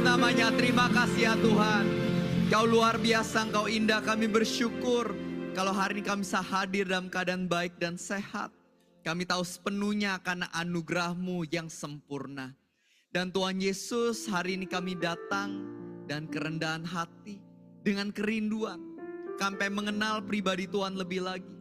namanya. Terima kasih ya Tuhan. Kau luar biasa, Engkau indah. Kami bersyukur kalau hari ini kami bisa hadir dalam keadaan baik dan sehat. Kami tahu sepenuhnya karena anugerah-Mu yang sempurna. Dan Tuhan Yesus, hari ini kami datang dan kerendahan hati dengan kerinduan. Kami mengenal pribadi Tuhan lebih lagi.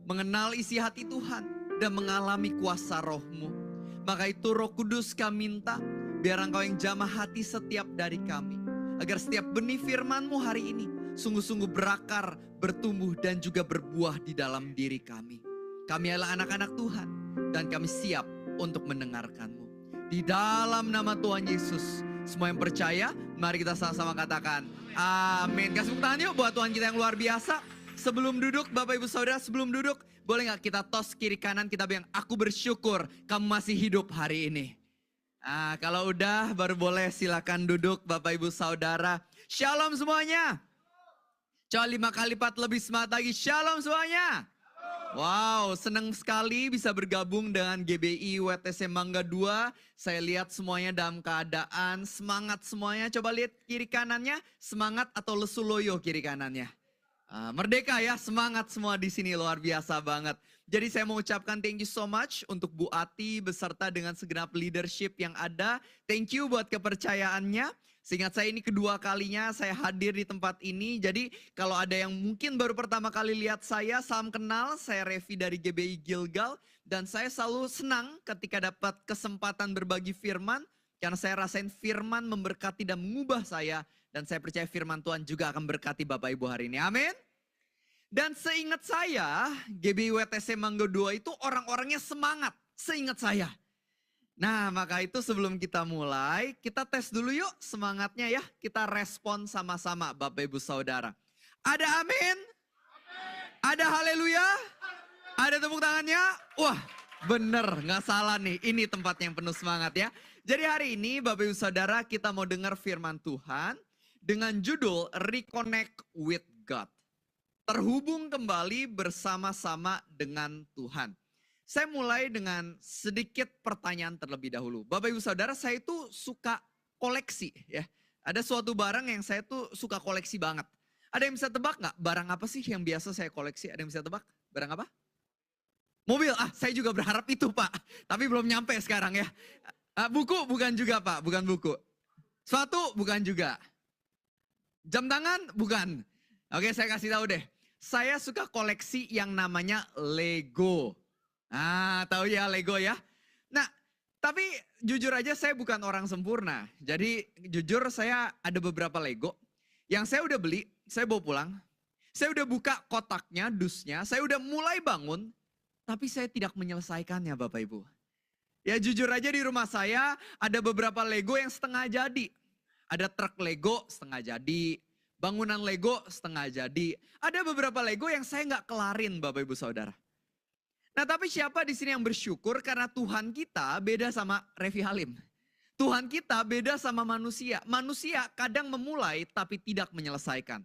Mengenal isi hati Tuhan dan mengalami kuasa Roh-Mu. Maka itu Roh Kudus kami minta, biar Engkau yang jamah hati setiap dari kami. Agar setiap benih firman-Mu hari ini sungguh-sungguh berakar, bertumbuh dan juga berbuah di dalam diri kami. Kami adalah anak-anak Tuhan dan kami siap untuk mendengarkan-Mu. Di dalam nama Tuhan Yesus, semua yang percaya, mari kita sama-sama katakan amin. Kasih tepuk tangan yuk buat Tuhan kita yang luar biasa. Sebelum duduk, Bapak Ibu Saudara, sebelum duduk, boleh gak kita tos kiri kanan, kita bilang aku bersyukur kamu masih hidup hari ini. Nah, kalau udah baru boleh silakan duduk Bapak Ibu Saudara. Shalom semuanya. Coba 5 kali lipat lebih semangat lagi. Shalom semuanya. Wow, senang sekali bisa bergabung dengan GBI WTC Mangga 2. Saya lihat semuanya dalam keadaan semangat semuanya. Coba lihat kiri kanannya, semangat atau lesu loyo kiri kanannya. Merdeka ya, semangat semua di sini, luar biasa banget. Jadi saya mau ucapkan thank you so much untuk Bu Ati beserta dengan segenap leadership yang ada. Thank you buat kepercayaannya. Seingat saya ini kedua kalinya saya hadir di tempat ini. Jadi kalau ada yang mungkin baru pertama kali lihat saya, salam kenal. Saya Revi dari GBI Gilgal. Dan saya selalu senang ketika dapat kesempatan berbagi firman. Karena saya rasain firman memberkati dan mengubah saya. Dan saya percaya firman Tuhan juga akan berkati Bapak Ibu hari ini. Amin. Dan seingat saya, GBI WTC Mangga 2 itu orang-orangnya semangat. Seingat saya. Nah, maka itu sebelum kita mulai, kita tes dulu yuk semangatnya ya. Kita respon sama-sama Bapak Ibu Saudara. Ada amin? Ada haleluya? Ada tepuk tangannya? Wah, bener, gak salah nih. Ini tempat yang penuh semangat ya. Jadi hari ini Bapak Ibu Saudara kita mau dengar firman Tuhan dengan judul Reconnect with God. Terhubung kembali bersama-sama dengan Tuhan. Saya mulai dengan sedikit pertanyaan terlebih dahulu. Bapak Ibu Saudara, saya itu suka koleksi ya. Ada suatu barang yang saya tuh suka koleksi banget. Ada yang bisa tebak gak barang apa sih yang biasa saya koleksi? Ada yang bisa tebak? Barang apa? Mobil, saya juga berharap itu Pak. Tapi belum nyampe sekarang ya. Buku bukan juga Pak, bukan buku. Sepatu bukan juga. Jam tangan bukan. Oke, saya kasih tahu deh. Saya suka koleksi yang namanya Lego. Tahu ya Lego ya. Nah, tapi jujur aja saya bukan orang sempurna. Jadi jujur saya ada beberapa Lego yang saya udah beli, saya bawa pulang. Saya udah buka kotaknya, dusnya, saya udah mulai bangun, tapi saya tidak menyelesaikannya Bapak Ibu. Ya jujur aja di rumah saya ada beberapa Lego yang setengah jadi. Ada truk Lego setengah jadi. Bangunan Lego setengah jadi. Ada beberapa Lego yang saya nggak kelarin Bapak Ibu Saudara. Nah tapi siapa di sini yang bersyukur karena Tuhan kita beda sama Revi Halim. Tuhan kita beda sama manusia. Manusia kadang memulai tapi tidak menyelesaikan.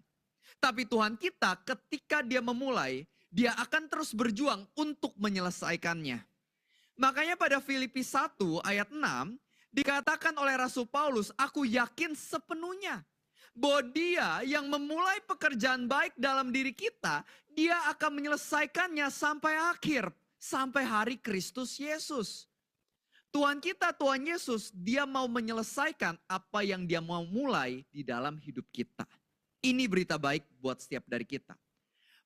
Tapi Tuhan kita ketika dia memulai, dia akan terus berjuang untuk menyelesaikannya. Makanya pada Filipi 1 ayat 6 dikatakan oleh Rasul Paulus, aku yakin sepenuhnya bahwa dia yang memulai pekerjaan baik dalam diri kita, dia akan menyelesaikannya sampai akhir, sampai hari Kristus Yesus. Tuhan kita, Tuhan Yesus, dia mau menyelesaikan apa yang dia mau mulai di dalam hidup kita. Ini berita baik buat setiap dari kita.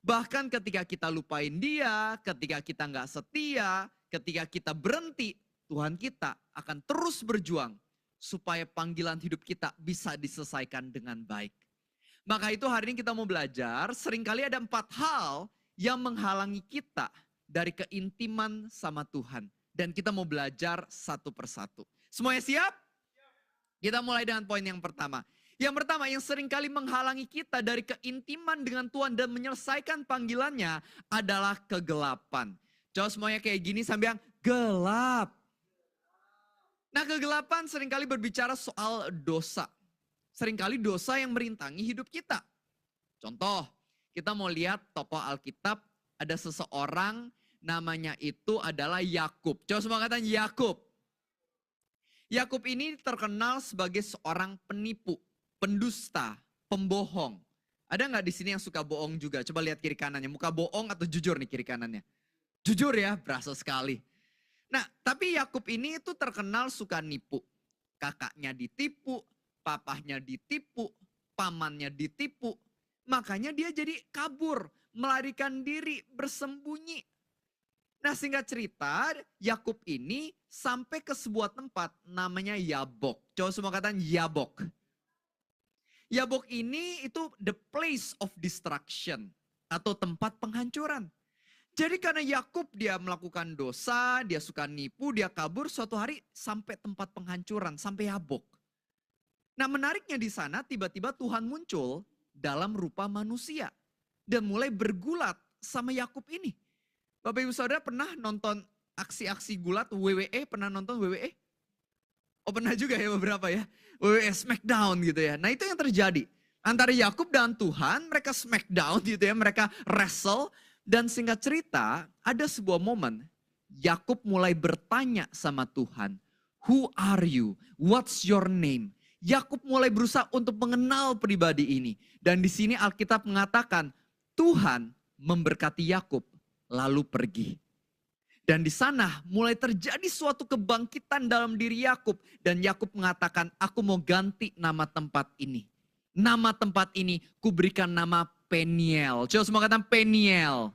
Bahkan ketika kita lupain dia, ketika kita nggak setia, ketika kita berhenti, Tuhan kita akan terus berjuang supaya panggilan hidup kita bisa diselesaikan dengan baik. Maka itu hari ini kita mau belajar, seringkali ada 4 hal yang menghalangi kita dari keintiman sama Tuhan. Dan kita mau belajar satu persatu. Semuanya siap? Kita mulai dengan poin yang pertama. Yang pertama yang seringkali menghalangi kita dari keintiman dengan Tuhan dan menyelesaikan panggilannya adalah kegelapan. Coba semuanya kayak gini sambil bilang, gelap. Nah kegelapan seringkali berbicara soal dosa. Seringkali dosa yang merintangi hidup kita. Contoh, kita mau lihat tokoh Alkitab, ada seseorang namanya itu adalah Yakub. Coba semua katakan Yakub. Yakub ini terkenal sebagai seorang penipu, pendusta, pembohong. Ada nggak di sini yang suka bohong juga? Coba lihat kiri kanannya, muka bohong atau jujur nih kiri kanannya? Jujur ya, berasa sekali. Nah, tapi Yakub ini itu terkenal suka nipu. Kakaknya ditipu, papahnya ditipu, pamannya ditipu. Makanya dia jadi kabur, melarikan diri, bersembunyi. Nah, singkat cerita, Yakub ini sampai ke sebuah tempat namanya Yabok. Coba semua katakan Yabok. Yabok ini itu the place of destruction atau tempat penghancuran. Jadi karena Yakub dia melakukan dosa, dia suka nipu, dia kabur, suatu hari sampai tempat penghancuran, sampai Yabok. Nah, menariknya di sana tiba-tiba Tuhan muncul dalam rupa manusia dan mulai bergulat sama Yakub ini. Bapak Ibu Saudara pernah nonton aksi-aksi gulat WWE? Pernah nonton WWE? Oh pernah juga ya beberapa ya. WWE Smackdown gitu ya. Nah itu yang terjadi. Antara Yakub dan Tuhan mereka Smackdown gitu ya. Mereka wrestle. Dan singkat cerita ada sebuah momen. Yakub mulai bertanya sama Tuhan. Who are you? What's your name? Yakub mulai berusaha untuk mengenal pribadi ini. Dan di sini Alkitab mengatakan Tuhan memberkati Yakub lalu pergi. Dan di sana mulai terjadi suatu kebangkitan dalam diri Yakub. Dan Yakub mengatakan, aku mau ganti nama tempat ini. Nama tempat ini kuberikan nama Peniel. Coba semua katakan Peniel.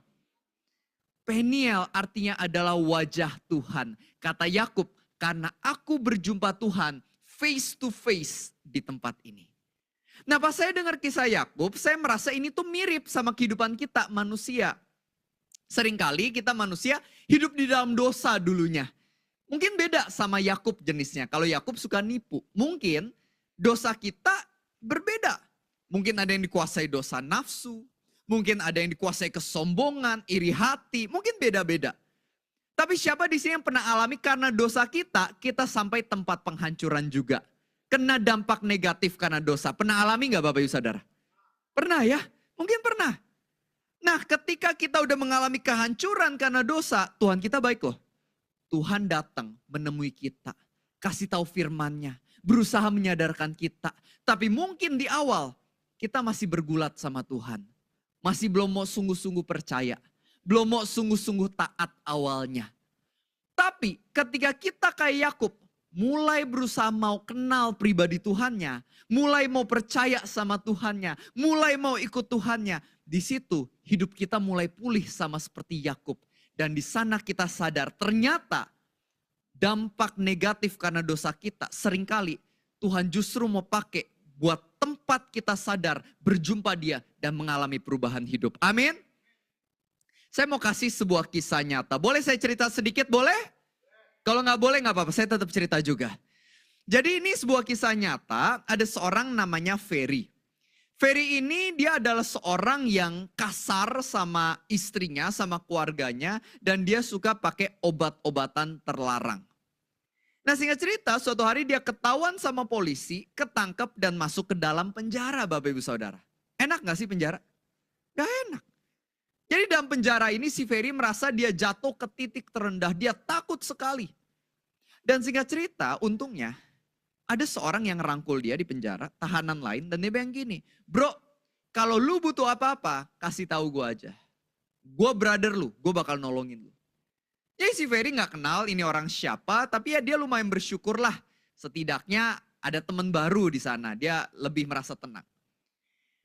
Peniel artinya adalah wajah Tuhan. Kata Yakub, karena aku berjumpa Tuhan face to face di tempat ini. Nah pas saya dengar kisah Yakub, saya merasa ini tuh mirip sama kehidupan kita manusia. Seringkali kita manusia hidup di dalam dosa dulunya. Mungkin beda sama Yakub jenisnya. Kalau Yakub suka nipu. Mungkin dosa kita berbeda. Mungkin ada yang dikuasai dosa nafsu. Mungkin ada yang dikuasai kesombongan, iri hati. Mungkin beda-beda. Tapi siapa di sini yang pernah alami karena dosa kita, kita sampai tempat penghancuran juga. Kena dampak negatif karena dosa. Pernah alami gak Bapak Ibu Saudara? Pernah ya? Mungkin pernah. Nah ketika kita udah mengalami kehancuran karena dosa, Tuhan kita baik loh. Tuhan datang menemui kita, kasih tahu firman-Nya, berusaha menyadarkan kita. Tapi mungkin di awal kita masih bergulat sama Tuhan. Masih belum mau sungguh-sungguh percaya, belum mau sungguh-sungguh taat awalnya. Tapi ketika kita kayak Yakub, mulai berusaha mau kenal pribadi Tuhannya, mulai mau percaya sama Tuhannya, mulai mau ikut Tuhannya. Di situ hidup kita mulai pulih sama seperti Yakub. Dan di sana kita sadar ternyata dampak negatif karena dosa kita seringkali Tuhan justru mau pakai buat tempat kita sadar berjumpa Dia dan mengalami perubahan hidup. Amin. Saya mau kasih sebuah kisah nyata. Boleh saya cerita sedikit? Boleh? Kalau nggak boleh nggak apa-apa, saya tetap cerita juga. Jadi ini sebuah kisah nyata, ada seorang namanya Ferry. Ferry ini dia adalah seorang yang kasar sama istrinya, sama keluarganya. Dan dia suka pakai obat-obatan terlarang. Nah singkat cerita suatu hari dia ketahuan sama polisi, ketangkep dan masuk ke dalam penjara Bapak Ibu Saudara. Enak gak sih penjara? Gak enak. Jadi dalam penjara ini si Ferry merasa dia jatuh ke titik terendah. Dia takut sekali. Dan singkat cerita untungnya ada seorang yang rangkul dia di penjara, tahanan lain. Dan dia bilang gini, bro kalau lu butuh apa-apa kasih tahu gue aja. Gue brother lu, gue bakal nolongin lu. Jadi si Ferry gak kenal ini orang siapa, tapi ya dia lumayan bersyukur lah. Setidaknya ada teman baru di sana, dia lebih merasa tenang.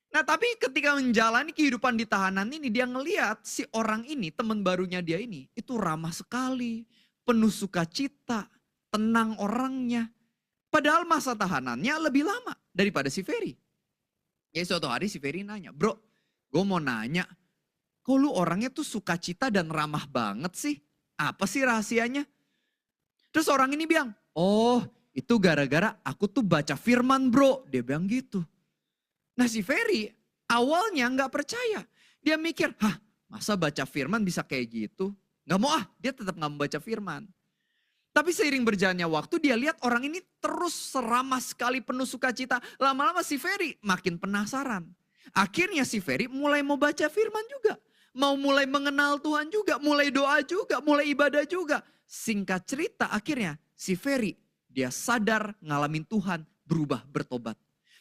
Nah tapi ketika menjalani kehidupan di tahanan ini, dia ngeliat si orang ini, teman barunya dia ini, itu ramah sekali, penuh sukacita, tenang orangnya. Padahal masa tahanannya lebih lama daripada si Ferry. Ya suatu hari si Ferry nanya, bro gue mau nanya, kok lu orangnya tuh sukacita dan ramah banget sih? Apa sih rahasianya? Terus orang ini bilang, oh itu gara-gara aku tuh baca firman bro. Dia bilang gitu. Nah si Ferry awalnya gak percaya. Dia mikir, hah masa baca firman bisa kayak gitu? Gak mau dia tetap gak mau baca firman. Tapi seiring berjalannya waktu dia lihat orang ini terus seramah sekali penuh sukacita. Lama-lama si Ferry makin penasaran. Akhirnya si Ferry mulai mau baca firman juga. Mau mulai mengenal Tuhan juga, mulai doa juga, mulai ibadah juga. Singkat cerita akhirnya si Ferry Dia sadar ngalamin Tuhan, berubah, bertobat.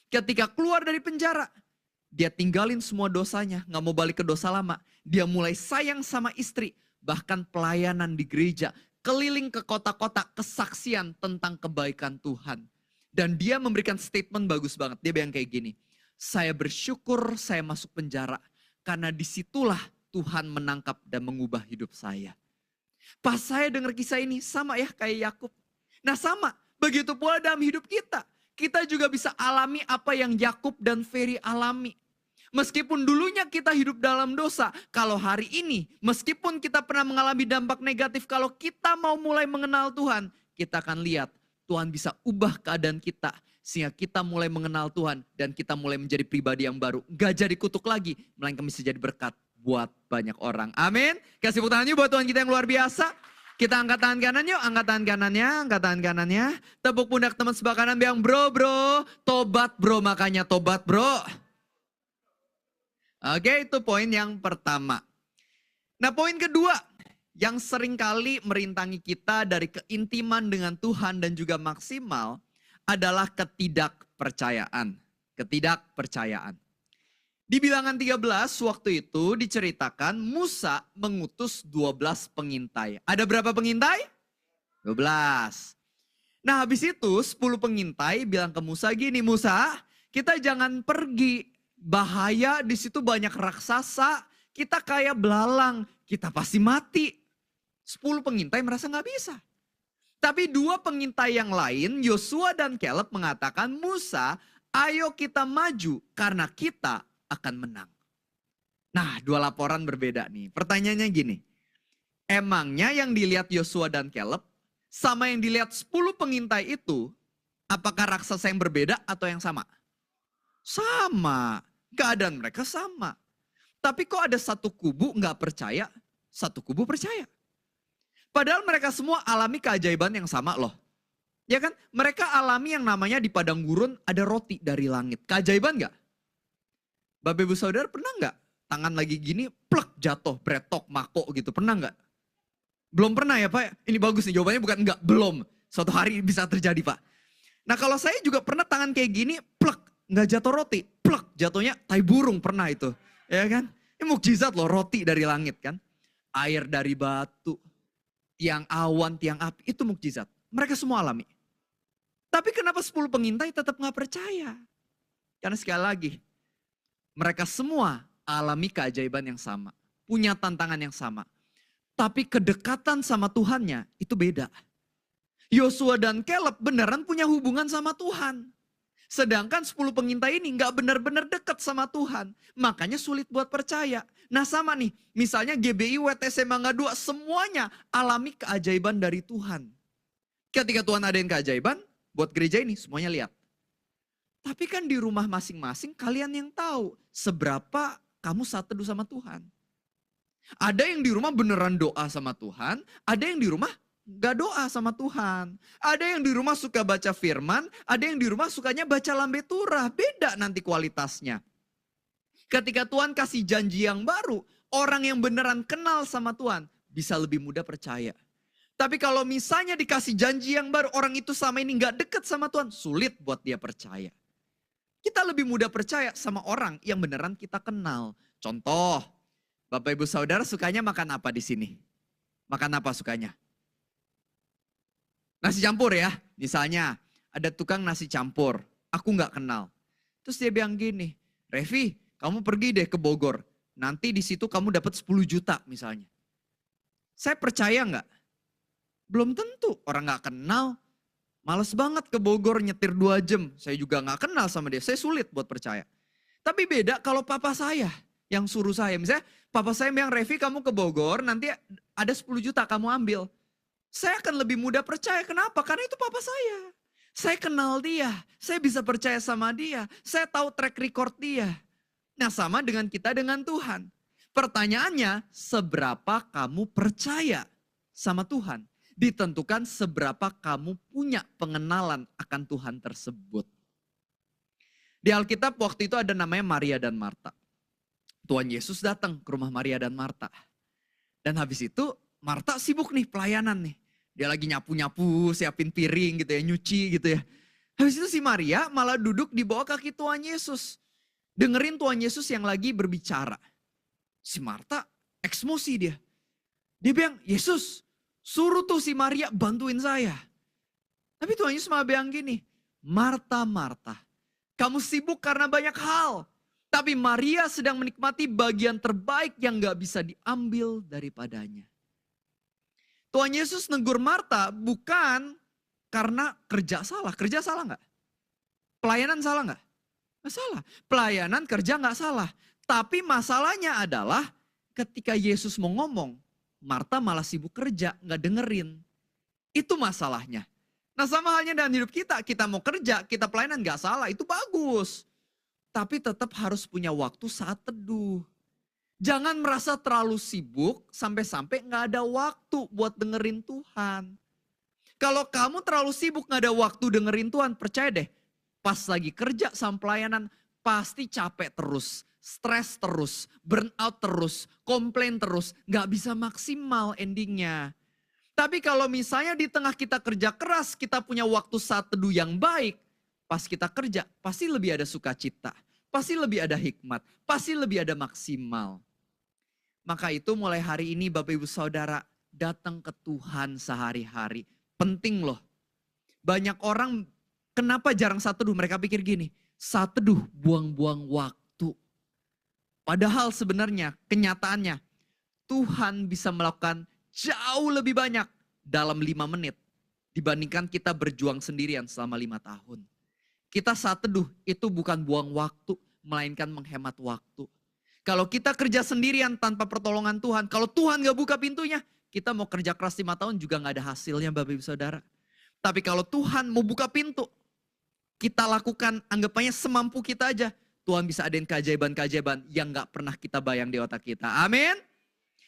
Ketika keluar dari penjara, dia tinggalin semua dosanya, gak mau balik ke dosa lama. Dia mulai sayang sama istri, bahkan pelayanan di gereja, keliling ke kota-kota, kesaksian tentang kebaikan Tuhan. Dan dia memberikan statement bagus banget, dia bilang kayak gini, saya bersyukur saya masuk penjara, karena disitulah Tuhan menangkap dan mengubah hidup saya. Pas saya dengar kisah ini, sama ya kayak Yakub. Nah sama, begitu pula dalam hidup kita. Kita juga bisa alami apa yang Yakub dan Ferry alami. Meskipun dulunya kita hidup dalam dosa, kalau hari ini meskipun kita pernah mengalami dampak negatif, kalau kita mau mulai mengenal Tuhan, kita akan lihat Tuhan bisa ubah keadaan kita. Sehingga kita mulai mengenal Tuhan dan kita mulai menjadi pribadi yang baru. Gak jadi kutuk lagi, melainkan bisa jadi berkat buat banyak orang. Amin. Kasih tepuk tangan yuk buat Tuhan kita yang luar biasa. Kita angkat tangan kanan yuk, angkat tangan kanannya, angkat tangan kanannya. Tepuk pundak teman sebelah kanan bilang bro, tobat bro, makanya tobat bro. Oke, itu poin yang pertama. Nah poin kedua, yang seringkali merintangi kita dari keintiman dengan Tuhan dan juga maksimal adalah ketidakpercayaan. Ketidakpercayaan. Di Bilangan 13 waktu itu diceritakan Musa mengutus 12 pengintai. Ada berapa pengintai? 12. Nah habis itu 10 pengintai bilang ke Musa gini, Musa kita jangan pergi. Bahaya di situ banyak raksasa. Kita kayak belalang, kita pasti mati. 10 pengintai merasa gak bisa. Tapi 2 pengintai yang lain, Yosua dan Caleb mengatakan, Musa ayo kita maju karena kita akan menang. Nah 2 laporan berbeda nih. Pertanyaannya gini, emangnya yang dilihat Yosua dan Caleb sama yang dilihat 10 pengintai itu, apakah raksasa yang berbeda atau yang sama? Sama, keadaan mereka sama. Tapi kok ada satu kubu gak percaya, satu kubu percaya. Padahal mereka semua alami keajaiban yang sama loh. Ya kan, mereka alami yang namanya di padang gurun ada roti dari langit. Keajaiban gak? Bapak ibu saudara pernah gak tangan lagi gini plek jatuh, bretok, mako gitu, pernah gak? Belum pernah ya Pak, ini bagus nih jawabannya bukan enggak, belum. Suatu hari bisa terjadi Pak. Nah kalau saya juga pernah tangan kayak gini plek, gak jatuh roti, plek jatuhnya tai burung pernah itu. Ya kan, ini mukjizat loh roti dari langit kan. Air dari batu, tiang awan, tiang api, itu mukjizat. Mereka semua alami. Tapi kenapa 10 pengintai tetap gak percaya? Karena sekali lagi, mereka semua alami keajaiban yang sama. Punya tantangan yang sama. Tapi kedekatan sama Tuhannya itu beda. Yosua dan Caleb beneran punya hubungan sama Tuhan. Sedangkan 10 pengintai ini gak benar-benar dekat sama Tuhan. Makanya sulit buat percaya. Nah sama nih, misalnya GBI, WTC, Mangga 2 semuanya alami keajaiban dari Tuhan. Ketika Tuhan adain keajaiban, buat gereja ini semuanya lihat. Tapi kan di rumah masing-masing kalian yang tahu seberapa kamu saat teduh sama Tuhan. Ada yang di rumah beneran doa sama Tuhan, ada yang di rumah gak doa sama Tuhan. Ada yang di rumah suka baca firman, ada yang di rumah sukanya baca lambe turah. Beda nanti kualitasnya. Ketika Tuhan kasih janji yang baru, orang yang beneran kenal sama Tuhan bisa lebih mudah percaya. Tapi kalau misalnya dikasih janji yang baru, orang itu sama ini gak deket sama Tuhan, sulit buat dia percaya. Kita lebih mudah percaya sama orang yang beneran kita kenal. Contoh, Bapak Ibu Saudara sukanya makan apa di sini? Makan apa sukanya? Nasi campur ya, misalnya ada tukang nasi campur, aku gak kenal. Terus dia bilang gini, Revi kamu pergi deh ke Bogor, nanti di situ kamu dapat 10 juta misalnya. Saya percaya gak? Belum tentu, orang gak kenal. Males banget ke Bogor nyetir 2 jam. Saya juga gak kenal sama dia. Saya sulit buat percaya. Tapi beda kalau papa saya yang suruh saya. Misalnya papa saya bilang, Revi kamu ke Bogor nanti ada 10 juta kamu ambil. Saya akan lebih mudah percaya. Kenapa? Karena itu papa saya. Saya kenal dia. Saya bisa percaya sama dia. Saya tahu track record dia. Nah sama dengan kita dengan Tuhan. Pertanyaannya, seberapa kamu percaya sama Tuhan? Ditentukan seberapa kamu punya pengenalan akan Tuhan tersebut. Di Alkitab waktu itu ada namanya Maria dan Marta. Tuhan Yesus datang ke rumah Maria dan Marta. Dan habis itu Marta sibuk nih pelayanan nih. Dia lagi nyapu-nyapu, siapin piring gitu ya, nyuci gitu ya. Habis itu si Maria malah duduk di bawah kaki Tuhan Yesus. Dengerin Tuhan Yesus yang lagi berbicara. Si Marta eksmosi dia. Dia bilang, Yesus suruh tuh si Maria bantuin saya. Tapi Tuhan Yesus malah bilang gini, Marta, Marta, kamu sibuk karena banyak hal. Tapi Maria sedang menikmati bagian terbaik yang gak bisa diambil daripadanya. Tuhan Yesus negur Marta bukan karena kerja salah. Kerja salah gak? Pelayanan salah gak? Gak salah. Pelayanan kerja gak salah. Tapi masalahnya adalah ketika Yesus mau ngomong, Marta malah sibuk kerja, gak dengerin. Itu masalahnya. Nah sama halnya dalam hidup kita, kita mau kerja, kita pelayanan gak salah, itu bagus. Tapi tetap harus punya waktu saat teduh. Jangan merasa terlalu sibuk sampai-sampai gak ada waktu buat dengerin Tuhan. Kalau kamu terlalu sibuk gak ada waktu dengerin Tuhan, percaya deh. Pas lagi kerja sama pelayanan, pasti capek terus, stres terus, burnout terus, komplain terus. Gak bisa maksimal endingnya. Tapi kalau misalnya di tengah kita kerja keras, kita punya waktu saat teduh yang baik. Pas kita kerja, pasti lebih ada sukacita. Pasti lebih ada hikmat. Pasti lebih ada maksimal. Maka itu mulai hari ini Bapak Ibu Saudara, datang ke Tuhan sehari-hari. Penting loh. Banyak orang kenapa jarang saat teduh? Mereka pikir gini, saat teduh buang-buang waktu. Padahal sebenarnya kenyataannya Tuhan bisa melakukan jauh lebih banyak dalam 5 menit dibandingkan kita berjuang sendirian selama 5 tahun. Kita saat teduh itu bukan buang waktu, melainkan menghemat waktu. Kalau kita kerja sendirian tanpa pertolongan Tuhan, kalau Tuhan gak buka pintunya, kita mau kerja keras 5 tahun juga gak ada hasilnya Bapak Ibu Saudara. Tapi kalau Tuhan mau buka pintu, kita lakukan anggapannya semampu kita aja. Tuhan bisa adain keajaiban-keajaiban yang gak pernah kita bayang di otak kita. Amin.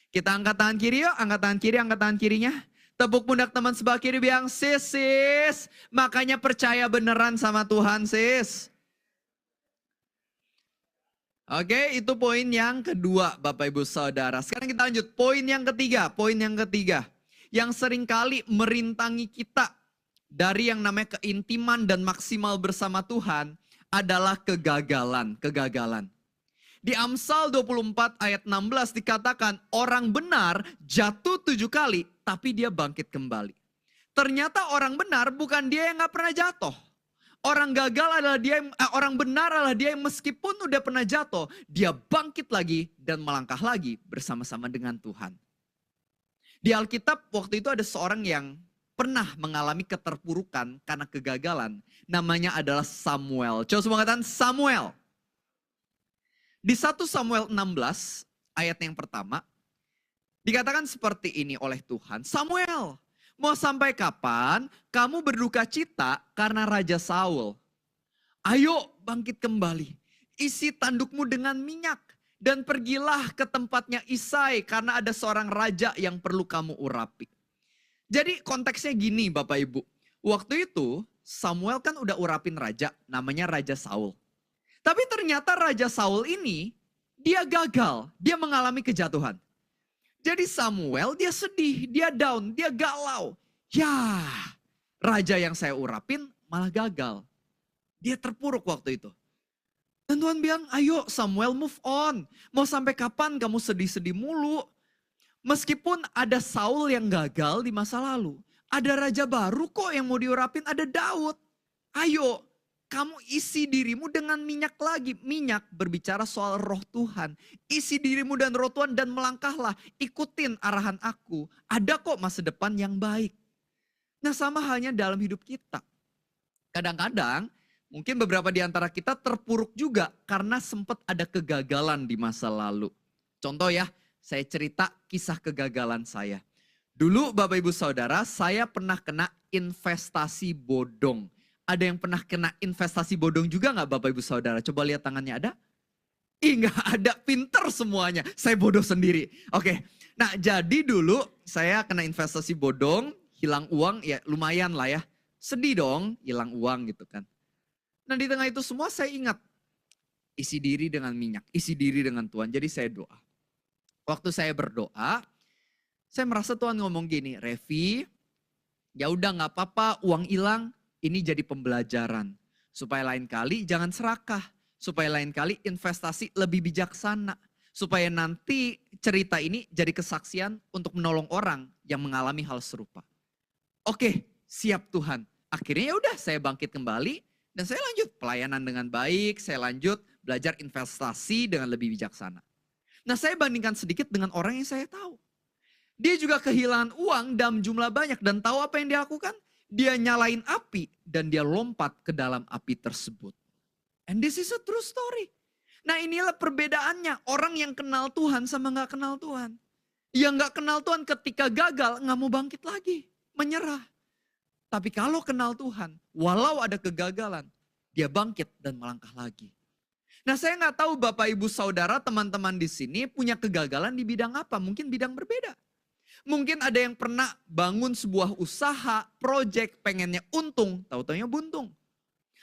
Kita angkat tangan kiri yuk, angkat tangan kiri, angkat tangan kirinya. Tepuk pundak teman sebelah kiri bilang, sis, makanya percaya beneran sama Tuhan sis. Oke, itu poin yang kedua Bapak Ibu Saudara. Sekarang kita lanjut, poin yang ketiga. Yang seringkali merintangi kita dari yang namanya keintiman dan maksimal bersama Tuhan adalah kegagalan. Di Amsal 24 ayat 16 dikatakan orang benar jatuh 7 kali tapi dia bangkit kembali. Ternyata orang benar bukan dia yang gak pernah jatuh. Orang gagal adalah orang benar adalah dia yang meskipun udah pernah jatuh, dia bangkit lagi dan melangkah lagi bersama-sama dengan Tuhan. Di Alkitab waktu itu ada seorang yang pernah mengalami keterpurukan karena kegagalan. Namanya adalah Samuel. Coba semua katakan Samuel. Di 1 Samuel 16 ayat yang pertama, dikatakan seperti ini oleh Tuhan. Samuel, mau sampai kapan kamu berduka cita karena Raja Saul? Ayo bangkit kembali, isi tandukmu dengan minyak dan pergilah ke tempatnya Isai karena ada seorang raja yang perlu kamu urapi. Jadi konteksnya gini Bapak Ibu, waktu itu Samuel kan udah urapin raja, namanya Raja Saul. Tapi ternyata Raja Saul ini, dia gagal, dia mengalami kejatuhan. Jadi Samuel dia sedih, dia down, dia galau. Ya, raja yang saya urapin malah gagal. Dia terpuruk waktu itu. Dan Tuhan bilang, ayo Samuel move on. Mau sampai kapan kamu sedih-sedih mulu? Meskipun ada Saul yang gagal di masa lalu. Ada raja baru kok yang mau diurapin, ada Daud. Ayo. Kamu isi dirimu dengan minyak lagi. Minyak berbicara soal roh Tuhan. Isi dirimu dan roh Tuhan dan melangkahlah. Ikutin arahan aku. Ada kok masa depan yang baik. Nah sama halnya dalam hidup kita. Kadang-kadang mungkin beberapa di antara kita terpuruk juga karena sempat ada kegagalan di masa lalu. Contoh ya, saya cerita kisah kegagalan saya. Dulu Bapak Ibu Saudara, saya pernah kena investasi bodong. Ada yang pernah kena investasi bodong juga gak Bapak Ibu Saudara? Coba lihat tangannya ada? Ih gak ada, pinter semuanya. Saya bodoh sendiri. Oke, nah jadi dulu saya kena investasi bodong, hilang uang ya lumayan lah ya. Sedih dong, hilang uang gitu kan. Nah di tengah itu semua saya ingat, isi diri dengan minyak, isi diri dengan Tuhan. Jadi saya doa. Waktu saya berdoa, saya merasa Tuhan ngomong gini, Revi, Ya udah nggak apa-apa, uang hilang, ini jadi pembelajaran. Supaya lain kali jangan serakah, supaya lain kali investasi lebih bijaksana. Supaya nanti cerita ini jadi kesaksian untuk menolong orang yang mengalami hal serupa. Oke, siap Tuhan. Akhirnya ya udah saya bangkit kembali dan saya lanjut pelayanan dengan baik, saya lanjut belajar investasi dengan lebih bijaksana. Nah, saya bandingkan sedikit dengan orang yang saya tahu. Dia juga kehilangan uang dalam jumlah banyak dan tahu apa yang dia lakukan? Dia nyalain api dan dia lompat ke dalam api tersebut. And this is a true story. Nah, inilah perbedaannya orang yang kenal Tuhan sama gak kenal Tuhan. Yang gak kenal Tuhan ketika gagal gak mau bangkit lagi, menyerah. Tapi kalau kenal Tuhan, walau ada kegagalan, dia bangkit dan melangkah lagi. Nah, saya gak tahu Bapak Ibu Saudara teman-teman di sini punya kegagalan di bidang apa, mungkin bidang berbeda. Mungkin ada yang pernah bangun sebuah usaha, proyek, pengennya untung, tahu-taunya buntung.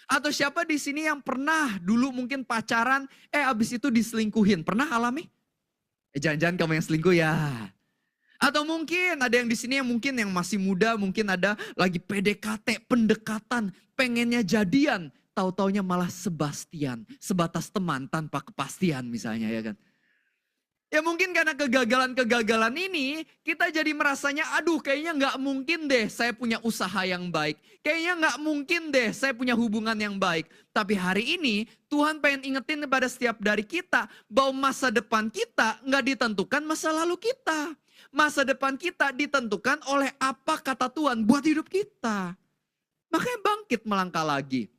Atau siapa di sini yang pernah dulu mungkin pacaran, abis itu diselingkuhin. Pernah alami? Jangan-jangan kamu yang selingkuh ya. Atau mungkin ada yang di sini yang mungkin yang masih muda, mungkin ada lagi PDKT, pendekatan, pengennya jadian. Tahu-taunya malah sebastian, sebatas teman tanpa kepastian misalnya ya kan. Ya mungkin karena kegagalan-kegagalan ini kita jadi merasanya aduh kayaknya gak mungkin deh saya punya usaha yang baik. Kayaknya gak mungkin deh saya punya hubungan yang baik. Tapi hari ini Tuhan pengen ingetin kepada setiap dari kita bahwa masa depan kita gak ditentukan masa lalu kita. Masa depan kita ditentukan oleh apa kata Tuhan buat hidup kita. Makanya bangkit melangkah lagi.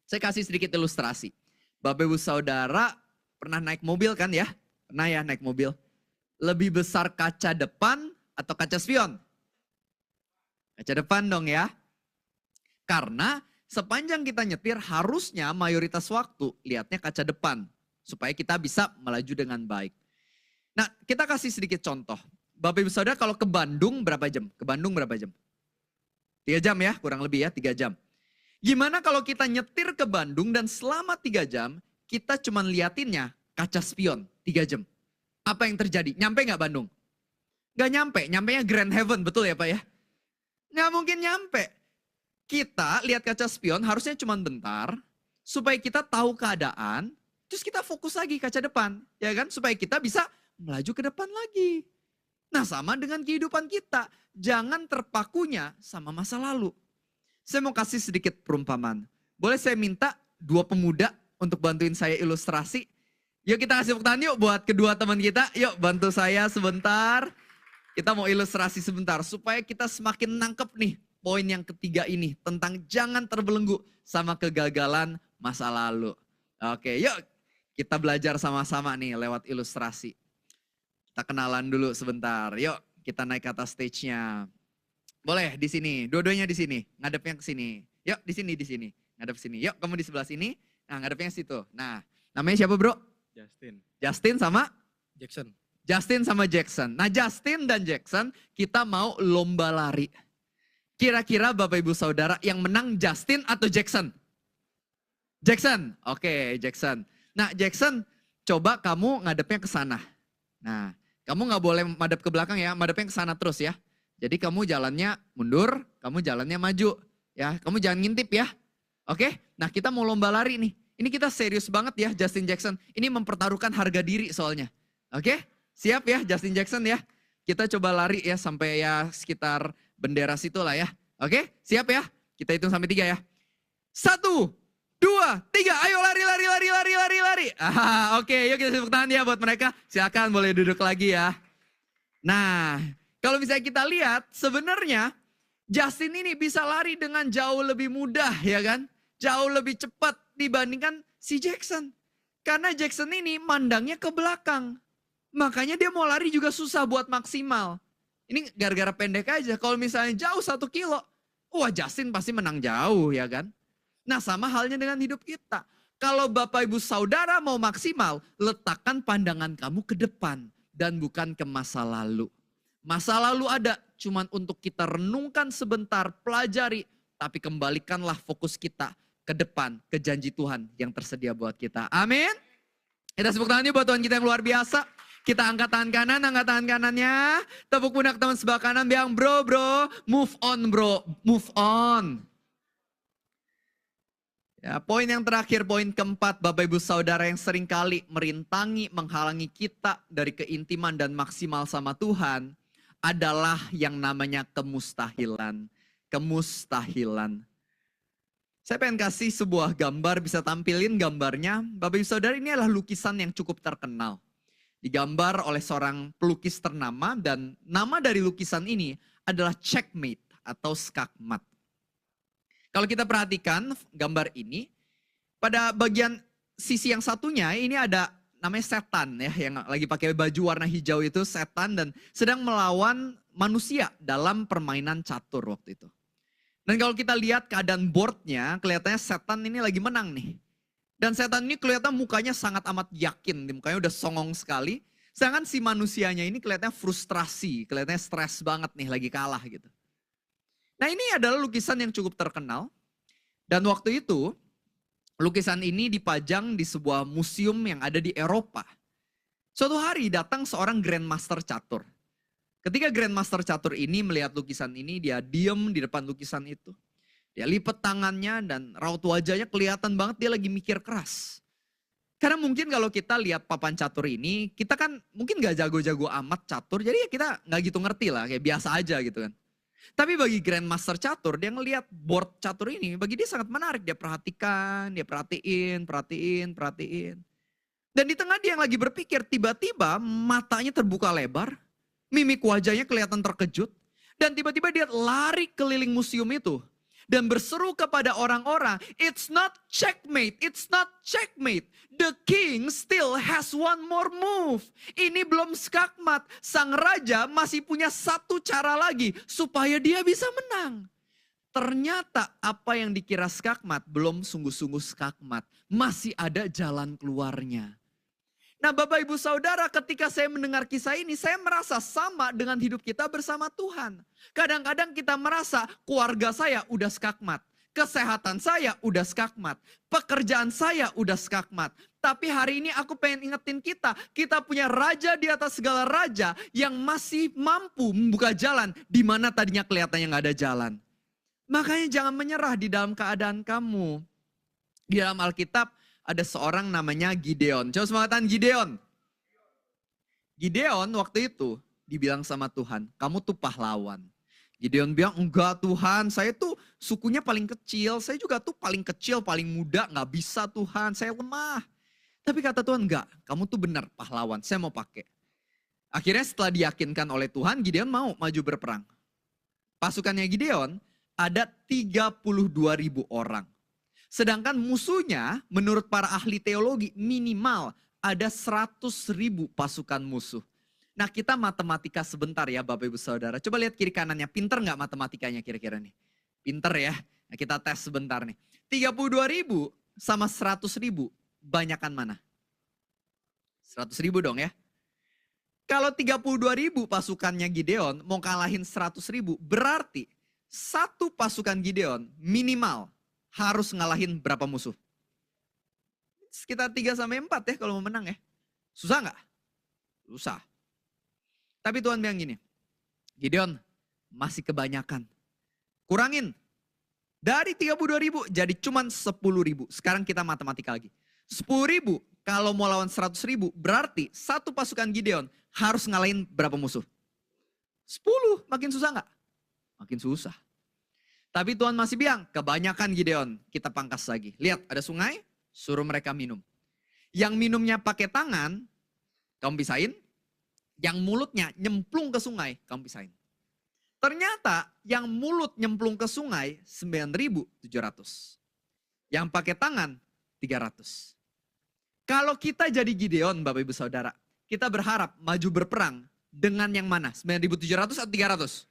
Saya kasih sedikit ilustrasi. Bapak Ibu Saudara pernah naik mobil kan ya? Pernah ya naik mobil. Lebih besar kaca depan atau kaca spion? Kaca depan dong ya. Karena sepanjang kita nyetir harusnya mayoritas waktu lihatnya kaca depan. Supaya kita bisa melaju dengan baik. Nah kita kasih sedikit contoh. Bapak Ibu Saudara kalau ke Bandung berapa jam? Ke Bandung berapa jam? 3 jam ya kurang lebih ya 3 jam. Gimana kalau kita nyetir ke Bandung dan selama 3 jam kita cuma liatinnya kaca spion 3 jam. Apa yang terjadi? Nyampe gak Bandung? Gak nyampe, nyampenya Grand Heaven betul ya Pak ya? Gak mungkin nyampe. Kita lihat kaca spion harusnya cuma bentar. Supaya kita tahu keadaan. Terus kita fokus lagi kaca depan. Ya kan? Supaya kita bisa melaju ke depan lagi. Nah sama dengan kehidupan kita. Jangan terpakunya sama masa lalu. Saya mau kasih sedikit perumpamaan. Boleh saya minta 2 pemuda untuk bantuin saya ilustrasi. Yuk kita kasih tepuk tangan yuk buat kedua teman kita. Yuk bantu saya sebentar. Kita mau ilustrasi sebentar. Supaya kita semakin nangkep nih poin yang ketiga ini. Tentang jangan terbelenggu sama kegagalan masa lalu. Oke yuk kita belajar sama-sama nih lewat ilustrasi. Kita kenalan dulu sebentar. Yuk kita naik ke atas stage-nya. Boleh di sini, dua-duanya di sini, ngadepnya ke sini. Yuk di sini, ngadep sini. Yuk kamu di sebelah sini, nah ngadepnya ke situ. Nah namanya siapa bro? Justin sama? Justin sama Jackson. Nah Justin dan Jackson kita mau lomba lari. Kira-kira Bapak Ibu Saudara yang menang Justin atau Jackson? Jackson, oke Jackson. Nah Jackson coba kamu ngadepnya ke sana. Nah kamu gak boleh madep ke belakang ya, madepnya ke sana terus ya. Jadi kamu jalannya mundur, kamu jalannya maju. Ya, kamu jangan ngintip ya. Oke, nah kita mau lomba lari nih. Ini kita serius banget ya Justin Jackson. Ini mempertaruhkan harga diri soalnya. Oke, siap ya Justin Jackson ya. Kita coba lari ya sampai ya sekitar bendera situ lah ya. Oke, siap ya. Kita hitung sampai 3 ya. 1, 2, 3, ayo lari. Oke, yuk kita tepuk tangan ya buat mereka. Silakan boleh duduk lagi ya. Nah, kalau misalnya kita lihat sebenarnya Justin ini bisa lari dengan jauh lebih mudah ya kan. Jauh lebih cepat dibandingkan si Jackson. Karena Jackson ini mandangnya ke belakang. Makanya dia mau lari juga susah buat maksimal. Ini gara-gara pendek aja. Kalau misalnya jauh 1 kilo, wah Justin pasti menang jauh ya kan. Nah sama halnya dengan hidup kita. Kalau Bapak Ibu Saudara mau maksimal, letakkan pandangan kamu ke depan dan bukan ke masa lalu. Masa lalu ada cuman untuk kita renungkan sebentar, pelajari. Tapi kembalikanlah fokus kita ke depan, ke janji Tuhan yang tersedia buat kita. Amin. Kita tepuk tangan buat Tuhan kita yang luar biasa. Kita angkat tangan kanan, angkat tangan kanannya. Tepuk pundak teman sebelah kanan, bilang bro, move on bro, move on. Ya, poin yang terakhir, poin keempat, Bapak Ibu Saudara yang seringkali merintangi, menghalangi kita dari keintiman dan maksimal sama Tuhan adalah yang namanya kemustahilan. Kemustahilan. Saya pengen kasih sebuah gambar, bisa tampilin gambarnya. Bapak Ibu Saudara, ini adalah lukisan yang cukup terkenal. Digambar oleh seorang pelukis ternama dan nama dari lukisan ini adalah checkmate atau skakmat. Kalau kita perhatikan gambar ini, pada bagian sisi yang satunya ini ada namanya setan ya, yang lagi pakai baju warna hijau itu setan dan sedang melawan manusia dalam permainan catur waktu itu. Dan kalau kita lihat keadaan boardnya, kelihatannya setan ini lagi menang nih. Dan setan ini kelihatan mukanya sangat amat yakin, mukanya udah songong sekali. Sedangkan si manusianya ini kelihatannya frustrasi, kelihatannya stres banget nih lagi kalah gitu. Nah ini adalah lukisan yang cukup terkenal. Dan waktu itu lukisan ini dipajang di sebuah museum yang ada di Eropa. Suatu hari datang seorang grandmaster catur. Ketika grandmaster catur ini melihat lukisan ini, dia diam di depan lukisan itu. Dia lipat tangannya dan raut wajahnya kelihatan banget dia lagi mikir keras. Karena mungkin kalau kita lihat papan catur ini, kita kan mungkin gak jago-jago amat catur, jadi ya kita gak gitu ngerti lah, kayak biasa aja gitu kan. Tapi bagi grandmaster catur, dia ngelihat board catur ini, bagi dia sangat menarik. Dia perhatikan, dia perhatiin. Dan di tengah dia yang lagi berpikir, tiba-tiba matanya terbuka lebar, mimik wajahnya kelihatan terkejut, dan tiba-tiba dia lari keliling museum itu. Dan berseru kepada orang-orang, it's not checkmate, it's not checkmate. The king still has one more move. Ini belum skakmat, sang raja masih punya satu cara lagi supaya dia bisa menang. Ternyata apa yang dikira skakmat belum sungguh-sungguh skakmat. Masih ada jalan keluarnya. Nah Bapak Ibu Saudara, ketika saya mendengar kisah ini, saya merasa sama dengan hidup kita bersama Tuhan. Kadang-kadang kita merasa keluarga saya udah skakmat, kesehatan saya udah skakmat, pekerjaan saya udah skakmat. Tapi hari ini aku pengen ingetin kita punya raja di atas segala raja yang masih mampu membuka jalan di mana tadinya kelihatannya gak ada jalan. Makanya jangan menyerah di dalam keadaan kamu. Di dalam Alkitab, ada seorang namanya Gideon. Coba semangatan Gideon. Gideon waktu itu dibilang sama Tuhan, kamu tuh pahlawan. Gideon bilang, enggak Tuhan, saya tuh sukunya paling kecil. Saya juga tuh paling kecil, paling muda, gak bisa Tuhan, saya lemah. Tapi kata Tuhan, enggak, kamu tuh benar pahlawan, saya mau pakai. Akhirnya setelah diyakinkan oleh Tuhan, Gideon mau maju berperang. Pasukannya Gideon ada 32.000 orang. Sedangkan musuhnya menurut para ahli teologi minimal ada 100.000 pasukan musuh. Nah kita matematika sebentar ya Bapak Ibu Saudara. Coba lihat kiri kanannya, pinter gak matematikanya kira-kira nih? Pinter ya, nah, kita tes sebentar nih. 32.000 sama 100.000, banyakan mana? 100.000 dong ya. Kalau 32.000 pasukannya Gideon mau kalahin 100.000, berarti satu pasukan Gideon minimal harus ngalahin berapa musuh? Sekitar 3-4 ya kalau mau menang ya. Susah gak? Susah. Tapi Tuhan bilang gini, Gideon masih kebanyakan. Kurangin. Dari 32.000 jadi cuman 10.000. Sekarang kita matematika lagi. 10.000 kalau mau lawan 100.000 berarti satu pasukan Gideon harus ngalahin berapa musuh? 10. Makin susah gak? Makin susah. Tapi Tuhan masih bilang, kebanyakan Gideon, kita pangkas lagi. Lihat, ada sungai, suruh mereka minum. Yang minumnya pakai tangan, kamu pisahin. Yang mulutnya nyemplung ke sungai, kamu pisahin. Ternyata yang mulut nyemplung ke sungai, 9.700. Yang pakai tangan, 300. Kalau kita jadi Gideon, Bapak Ibu Saudara, kita berharap maju berperang dengan yang mana? 9.700 atau 300?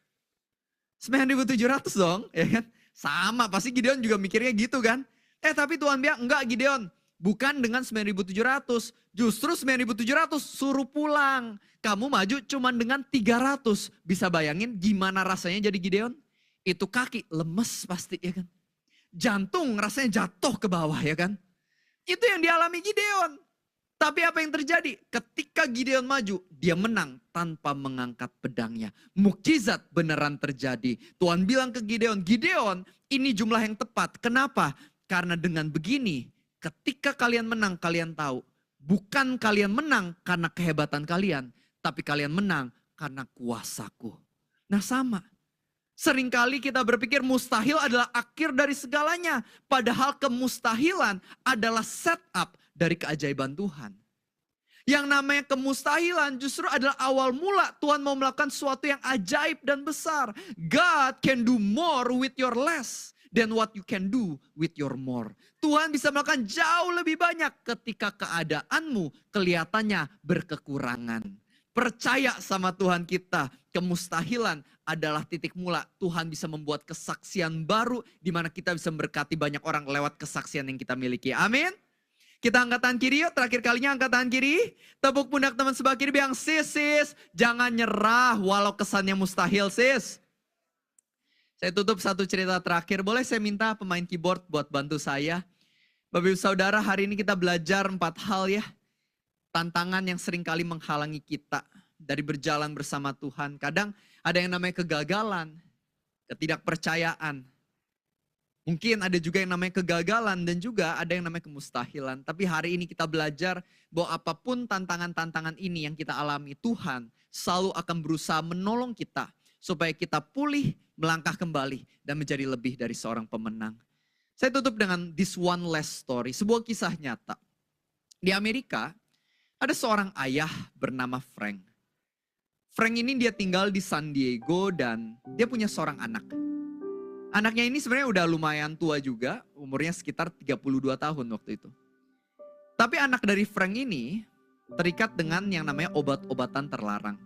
9.700 dong, ya kan? Sama, pasti Gideon juga mikirnya gitu kan. Tapi Tuhan bilang, enggak Gideon, bukan dengan 9.700. Justru 9.700 suruh pulang. Kamu maju cuman dengan 300. Bisa bayangin gimana rasanya jadi Gideon? Itu kaki lemes pasti ya kan. Jantung rasanya jatuh ke bawah ya kan. Itu yang dialami Gideon. Tapi apa yang terjadi? Ketika Gideon maju, dia menang tanpa mengangkat pedangnya. Mukjizat beneran terjadi. Tuhan bilang ke Gideon, Gideon, ini jumlah yang tepat. Kenapa? Karena dengan begini, ketika kalian menang, kalian tahu. Bukan kalian menang karena kehebatan kalian, tapi kalian menang karena kuasaku. Nah sama. Seringkali kita berpikir mustahil adalah akhir dari segalanya. Padahal kemustahilan adalah setup dari keajaiban Tuhan. Yang namanya kemustahilan justru adalah awal mula Tuhan mau melakukan sesuatu yang ajaib dan besar. God can do more with your less than what you can do with your more. Tuhan bisa melakukan jauh lebih banyak ketika keadaanmu kelihatannya berkekurangan. Percaya sama Tuhan kita, kemustahilan adalah titik mula. Tuhan bisa membuat kesaksian baru di mana kita bisa memberkati banyak orang lewat kesaksian yang kita miliki. Amin. Kita angkat tangan kiri yuk, terakhir kalinya angkat tangan kiri. Tepuk pundak teman sebelah kiri bilang, sis, jangan nyerah walau kesannya mustahil sis. Saya tutup satu cerita terakhir, boleh saya minta pemain keyboard buat bantu saya. Bapak Ibu Saudara, hari ini kita belajar 4 hal ya. Tantangan yang seringkali menghalangi kita dari berjalan bersama Tuhan. Kadang ada yang namanya kegagalan, ketidakpercayaan. Mungkin ada juga yang namanya kegagalan dan juga ada yang namanya kemustahilan. Tapi hari ini kita belajar bahwa apapun tantangan-tantangan ini yang kita alami, Tuhan selalu akan berusaha menolong kita supaya kita pulih, melangkah kembali dan menjadi lebih dari seorang pemenang. Saya tutup dengan this one last story, sebuah kisah nyata. Di Amerika, ada seorang ayah bernama Frank. Frank ini dia tinggal di San Diego dan dia punya seorang anak. Anaknya ini sebenarnya udah lumayan tua juga, umurnya sekitar 32 tahun waktu itu. Tapi anak dari Frank ini terikat dengan yang namanya obat-obatan terlarang.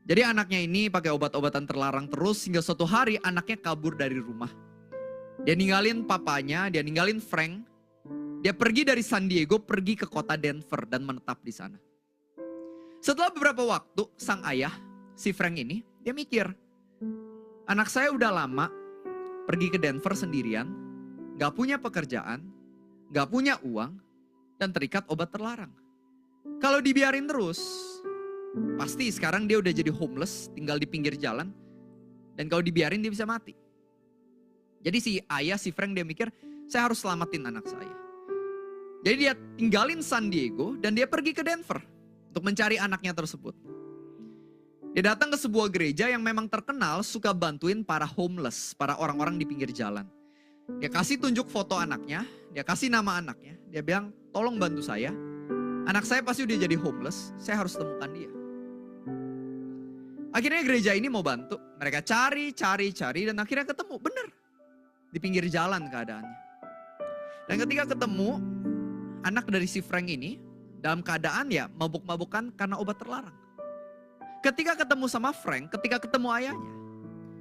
Jadi anaknya ini pakai obat-obatan terlarang terus hingga suatu hari anaknya kabur dari rumah. Dia ninggalin papanya, dia ninggalin Frank. Dia pergi dari San Diego, pergi ke kota Denver dan menetap di sana. Setelah beberapa waktu, sang ayah, si Frank ini, dia mikir, anak saya udah lama pergi ke Denver sendirian, gak punya pekerjaan, gak punya uang, dan terikat obat terlarang. Kalau dibiarin terus, pasti sekarang dia udah jadi homeless, tinggal di pinggir jalan, dan kalau dibiarin dia bisa mati. Jadi si ayah, si Frank dia mikir, saya harus selamatin anak saya. Jadi dia tinggalin San Diego dan dia pergi ke Denver untuk mencari anaknya tersebut. Dia datang ke sebuah gereja yang memang terkenal suka bantuin para homeless, para orang-orang di pinggir jalan. Dia kasih tunjuk foto anaknya, dia kasih nama anaknya. Dia bilang, tolong bantu saya. Anak saya pasti udah jadi homeless, saya harus temukan dia. Akhirnya gereja ini mau bantu. Mereka cari dan akhirnya ketemu. Bener, di pinggir jalan keadaannya. Dan ketika ketemu, anak dari si Frank ini dalam keadaan ya mabuk-mabukan karena obat terlarang. Ketika ketemu sama Frank, ketika ketemu ayahnya,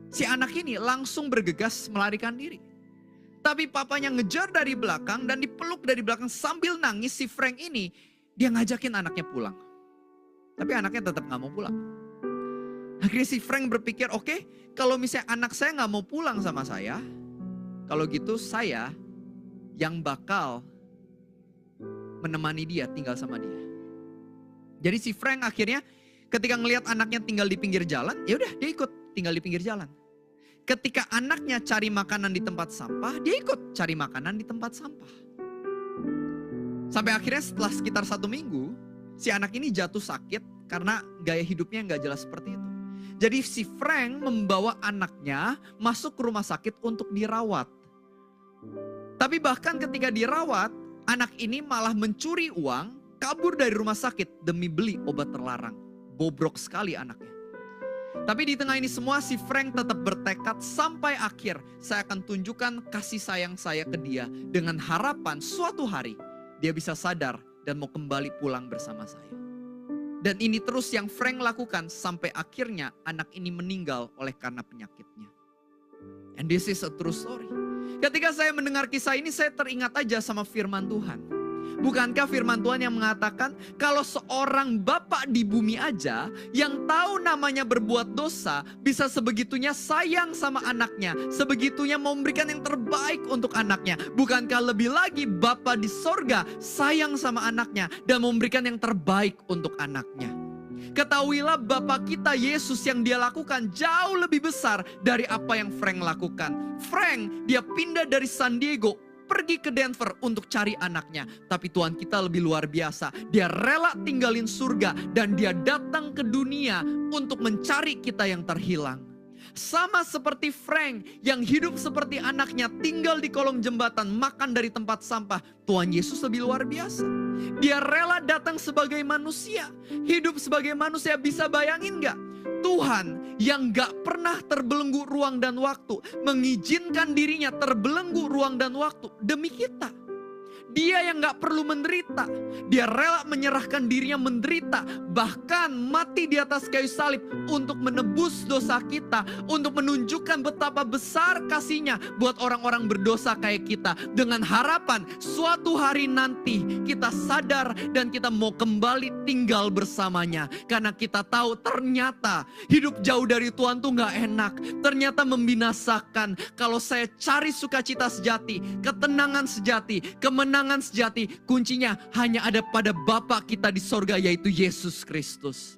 si anak ini langsung bergegas melarikan diri. Tapi papanya ngejar dari belakang dan dipeluk dari belakang sambil nangis. Si Frank ini dia ngajakin anaknya pulang. Tapi anaknya tetap gak mau pulang. Akhirnya si Frank berpikir, oke, kalau misalnya anak saya gak mau pulang sama saya, kalau gitu saya yang bakal menemani dia, tinggal sama dia. Jadi si Frank akhirnya ketika ngelihat anaknya tinggal di pinggir jalan, ya udah dia ikut tinggal di pinggir jalan. Ketika anaknya cari makanan di tempat sampah, dia ikut cari makanan di tempat sampah. Sampai akhirnya setelah sekitar 1 minggu, si anak ini jatuh sakit karena gaya hidupnya gak jelas seperti itu. Jadi si Frank membawa anaknya masuk ke rumah sakit untuk dirawat. Tapi bahkan ketika dirawat, anak ini malah mencuri uang, kabur dari rumah sakit demi beli obat terlarang. Bobrok sekali anaknya. Tapi di tengah ini semua si Frank tetap bertekad sampai akhir. Saya akan tunjukkan kasih sayang saya ke dia. Dengan harapan suatu hari dia bisa sadar dan mau kembali pulang bersama saya. Dan ini terus yang Frank lakukan sampai akhirnya anak ini meninggal oleh karena penyakitnya. And this is a true story. Ketika saya mendengar kisah ini saya teringat aja sama firman Tuhan. Bukankah firman Tuhan yang mengatakan kalau seorang bapak di bumi aja yang tahu namanya berbuat dosa bisa sebegitunya sayang sama anaknya, sebegitunya memberikan yang terbaik untuk anaknya. Bukankah lebih lagi Bapa di sorga sayang sama anaknya dan memberikan yang terbaik untuk anaknya. Ketahuilah Bapa kita Yesus yang dia lakukan jauh lebih besar dari apa yang Frank lakukan. Frank dia pindah dari San Diego pergi ke Denver untuk cari anaknya. Tapi Tuhan kita lebih luar biasa. Dia rela tinggalin surga dan dia datang ke dunia untuk mencari kita yang terhilang. Sama seperti Frank yang hidup seperti anaknya, tinggal di kolong jembatan, makan dari tempat sampah. Tuhan Yesus lebih luar biasa. Dia rela datang sebagai manusia, hidup sebagai manusia. Bisa bayangin gak? Tuhan yang gak pernah terbelenggu ruang dan waktu, mengizinkan dirinya terbelenggu ruang dan waktu demi kita. Dia yang gak perlu menderita, dia rela menyerahkan dirinya menderita, bahkan mati di atas kayu salib untuk menebus dosa kita, untuk menunjukkan betapa besar kasihnya buat orang-orang berdosa kayak kita. Dengan harapan suatu hari nanti kita sadar dan kita mau kembali tinggal bersamanya. Karena kita tahu ternyata hidup jauh dari Tuhan tuh gak enak, ternyata membinasakan. Kalau saya cari sukacita sejati, ketenangan sejati, kemenangan sejati, kuncinya hanya ada pada Bapa kita di sorga, yaitu Yesus Kristus.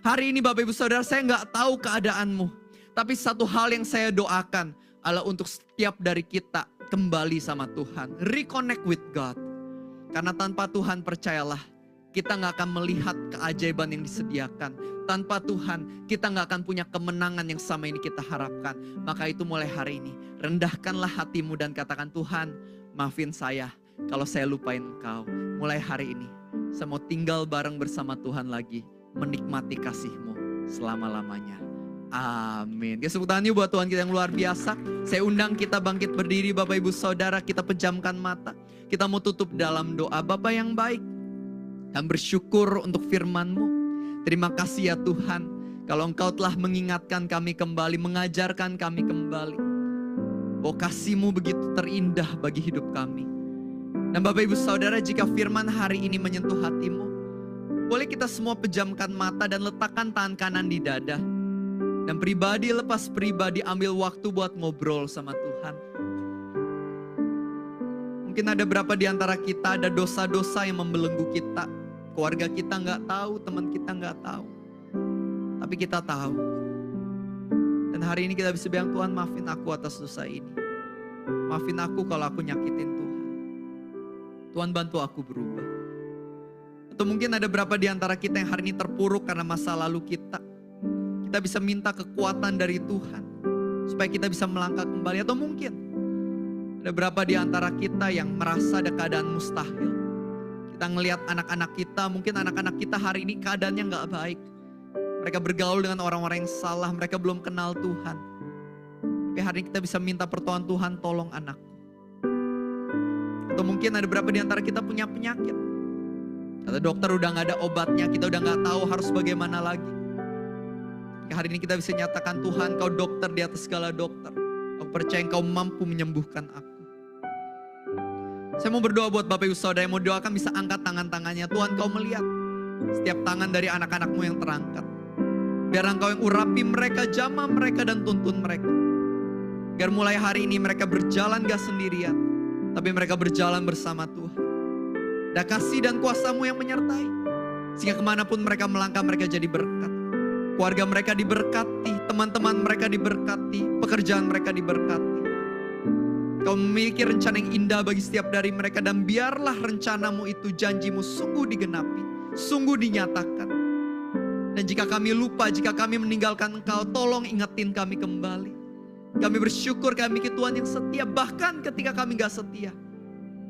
Hari ini Bapak Ibu Saudara, saya gak tahu keadaanmu, tapi satu hal yang saya doakan adalah untuk setiap dari kita kembali sama Tuhan, reconnect with God. Karena tanpa Tuhan, percayalah, kita gak akan melihat keajaiban yang disediakan. Tanpa Tuhan, kita gak akan punya kemenangan yang sama ini kita harapkan. Maka itu mulai hari ini, rendahkanlah hatimu dan katakan, Tuhan, maafin saya kalau saya lupain Engkau. Mulai hari ini, saya mau tinggal bareng bersama Tuhan lagi, menikmati kasih-Mu selama-lamanya. Amin. Ya, sebut tangan yuk buat Tuhan kita yang luar biasa. Saya undang kita bangkit berdiri Bapak Ibu Saudara, kita pejamkan mata. Kita mau tutup dalam doa. Bapa yang baik, kami bersyukur untuk firman-Mu. Terima kasih ya Tuhan, kalau Engkau telah mengingatkan kami kembali, mengajarkan kami kembali, bahwa kasih-Mu begitu terindah bagi hidup kami. Dan Bapak Ibu Saudara, jika firman hari ini menyentuh hatimu, boleh kita semua pejamkan mata dan letakkan tangan kanan di dada. Dan pribadi lepas pribadi ambil waktu buat ngobrol sama Tuhan. Mungkin ada berapa di antara kita ada dosa-dosa yang membelenggu kita. Keluarga kita gak tahu, teman kita gak tahu. Tapi kita tahu. Dan hari ini kita bisa bilang, Tuhan maafin aku atas dosa ini. Maafin aku kalau aku nyakitin Tuhan. Tuhan bantu aku berubah. Atau mungkin ada berapa di antara kita yang hari ini terpuruk karena masa lalu kita. Kita bisa minta kekuatan dari Tuhan supaya kita bisa melangkah kembali. Atau mungkin ada berapa di antara kita yang merasa ada keadaan mustahil. Kita ngelihat anak-anak kita, mungkin anak-anak kita hari ini keadaannya gak baik. Mereka bergaul dengan orang-orang yang salah, mereka belum kenal Tuhan. Tapi hari ini kita bisa minta pertolongan Tuhan, tolong anak. Atau mungkin ada berapa di antara kita punya penyakit. Kata dokter udah gak ada obatnya, kita udah gak tahu harus bagaimana lagi. Hari ini kita bisa nyatakan, Tuhan Kau dokter di atas segala dokter. Aku percaya Engkau mampu menyembuhkan aku. Saya mau berdoa buat Bapak Ibu Saudara yang mau doakan bisa angkat tangan-tangannya. Tuhan Kau melihat setiap tangan dari anak-anak-Mu yang terangkat. Biar Engkau yang urapi mereka, jamah mereka dan tuntun mereka. Biar mulai hari ini mereka berjalan gak sendirian, tapi mereka berjalan bersama Tuhan. Dan kasih dan kuasa-Mu yang menyertai. Sehingga kemanapun mereka melangkah, mereka jadi berkat. Keluarga mereka diberkati, teman-teman mereka diberkati, pekerjaan mereka diberkati. Kau memiliki rencana yang indah bagi setiap dari mereka. Dan biarlah rencana-Mu itu, janji-Mu sungguh digenapi, sungguh dinyatakan. Dan jika kami lupa, jika kami meninggalkan Engkau, tolong ingetin kami kembali. Kami bersyukur kami ke Tuhan yang setia, bahkan ketika kami gak setia.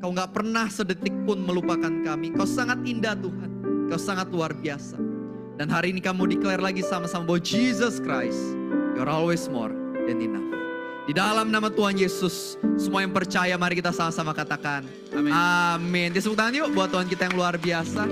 Kau gak pernah sedetik pun melupakan kami. Kau sangat indah Tuhan, Kau sangat luar biasa. Dan hari ini kamu declare lagi sama-sama bahwa Jesus Christ, you're always more than enough. Di dalam nama Tuhan Yesus, semua yang percaya mari kita sama-sama katakan amin. Amin. Disebut tangan yuk buat Tuhan kita yang luar biasa.